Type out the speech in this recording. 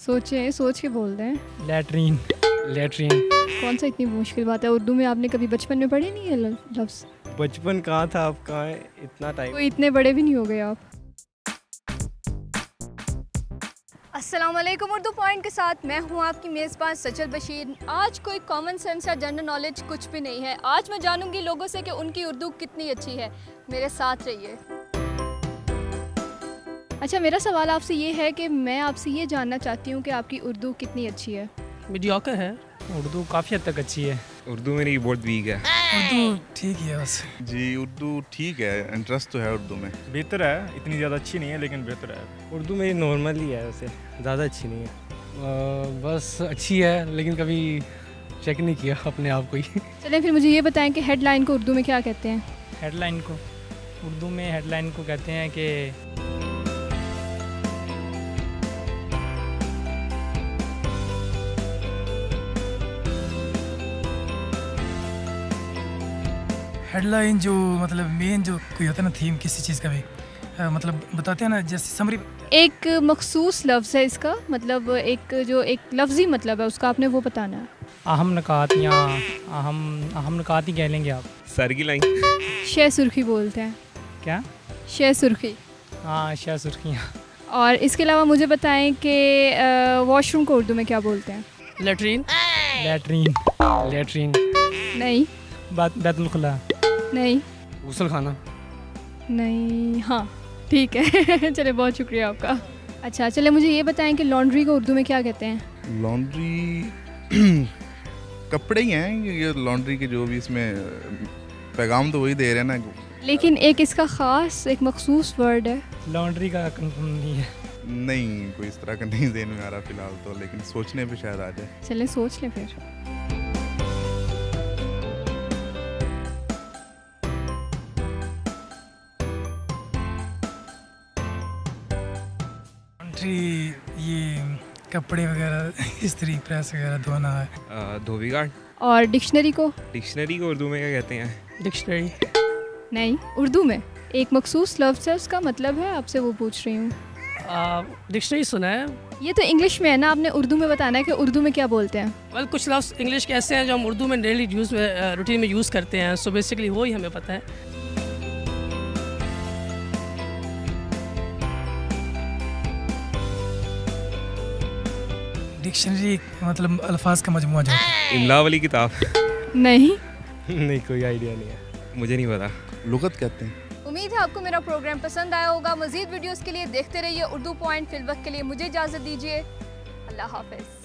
सोचें, सोच के बोल रहे हैं। लैट्रीन। लैट्रीन कौन सा इतनी मुश्किल बात है? उर्दू में आपने कभी बचपन में पढ़े नहीं है लफ्ज़? बचपन कहाँ था, अब कहाँ है, इतना टाइम। कोई इतने बड़े भी नहीं हो गए आप। अस्सलाम वालेकुम। उर्दू पॉइंट के साथ मैं हूँ आपकी मेज़बान सचल बशीर। आज कोई कॉमन सेंस या जनरल नॉलेज कुछ भी नहीं है। आज मैं जानूँगी लोगों से कि उनकी उर्दू कितनी अच्छी है। मेरे साथ रहिए। अच्छा, मेरा सवाल आपसे ये है कि मैं आपसे ये जानना चाहती हूँ कि आपकी उर्दू कितनी अच्छी है? मीडियोकर है। उर्दू काफ़ी हद तक अच्छी है। उर्दू मेरी बहुत वीक है। उर्दू ठीक ही है बस। जी उर्दू ठीक है, इंटरेस्ट तो है उर्दू में। बेहतर है, इतनी ज़्यादा अच्छी नहीं है लेकिन बेहतर है। उर्दू मेरी नॉर्मल ही है, वैसे ज़्यादा अच्छी नहीं है। बस अच्छी है लेकिन कभी चेक नहीं किया अपने आप को ही। चलें फिर मुझे ये बताएं कि हेडलाइन को उर्दू में क्या कहते हैं? हेडलाइन को उर्दू में हेडलाइन को कहते हैं कि हेडलाइन जो मतलब मेन जो कोई होता है ना, थीम किसी चीज़ का भी मतलब बताते हैं ना, जैसे समरी। एक मखसूस लफ्ज़ है इसका, मतलब एक जो एक लफ्ज़ी मतलब है उसका आपने वो बताना है। अहम नकात या अहम नकात ही कह लेंगे आप। सर की लाइन। शे सुर्खी बोलते हैं। क्या? शे सुर्खी। हाँ, शाह सुर्खियाँ। और इसके अलावा मुझे बताएं कि वॉशरूम को उर्दू में क्या बोलते हैं? लेटरीन। लैट्रीन। लैट्रीन नहीं। बैतुल खुला। नहीं। गुसल खाना। नहीं। हाँ ठीक है। चले, बहुत शुक्रिया आपका। अच्छा चले, मुझे ये बताएं कि लॉन्ड्री को उर्दू में क्या कहते हैं? लॉन्ड्री कपड़े ही हैं ये लॉन्ड्री के, जो भी इसमें पैगाम तो वही दे रहे हैं ना। लेकिन एक इसका ख़ास एक मखसूस वर्ड है। लॉन्ड्री का कंफर्म नहीं है। नहीं, कोई इस तरह का नहीं देन में आ रहा फिलहाल तो, लेकिन सोचने पे शायद आ जाए। चलें सोच लें फिर। ये कपड़े वगैरह इस्त्री प्रेस वगैरह धोना है। धोबी घाट। और डिक्शनरी को? डिक्शनरी को उर्दू में क्या कहते हैं? डिक्शनरी। नहीं, उर्दू में एक मखसूस लफ्ज़ है, उसका मतलब है, आपसे वो पूछ रही हूँ। डिक्शनरी सुना है। ये तो इंग्लिश में है ना, आपने उर्दू में बताना है कि उर्दू में क्या बोलते हैं। वेल कुछ लफ्ज़ इंग्लिश के ऐसे हैं जो हम उर्दू में डेली यूज़ में रूटीन में यूज़ करते हैं, सो बेसिकली वो ही हमें पता है। डिक्शनरी मतलब अल्फाज का मजमुआ जो है। इमला वाली किताब। नहीं। नहीं, कोई आइडिया नहीं है। मुझे नहीं पता। लुगत कहते हैं। उम्मीद है आपको मेरा प्रोग्राम पसंद आया होगा। मज़ीद वीडियोस के लिए देखते रहिए उर्दू पॉइंट। फिल वक्त के लिए मुझे इजाज़त दीजिए। अल्लाह हाफ़िज़।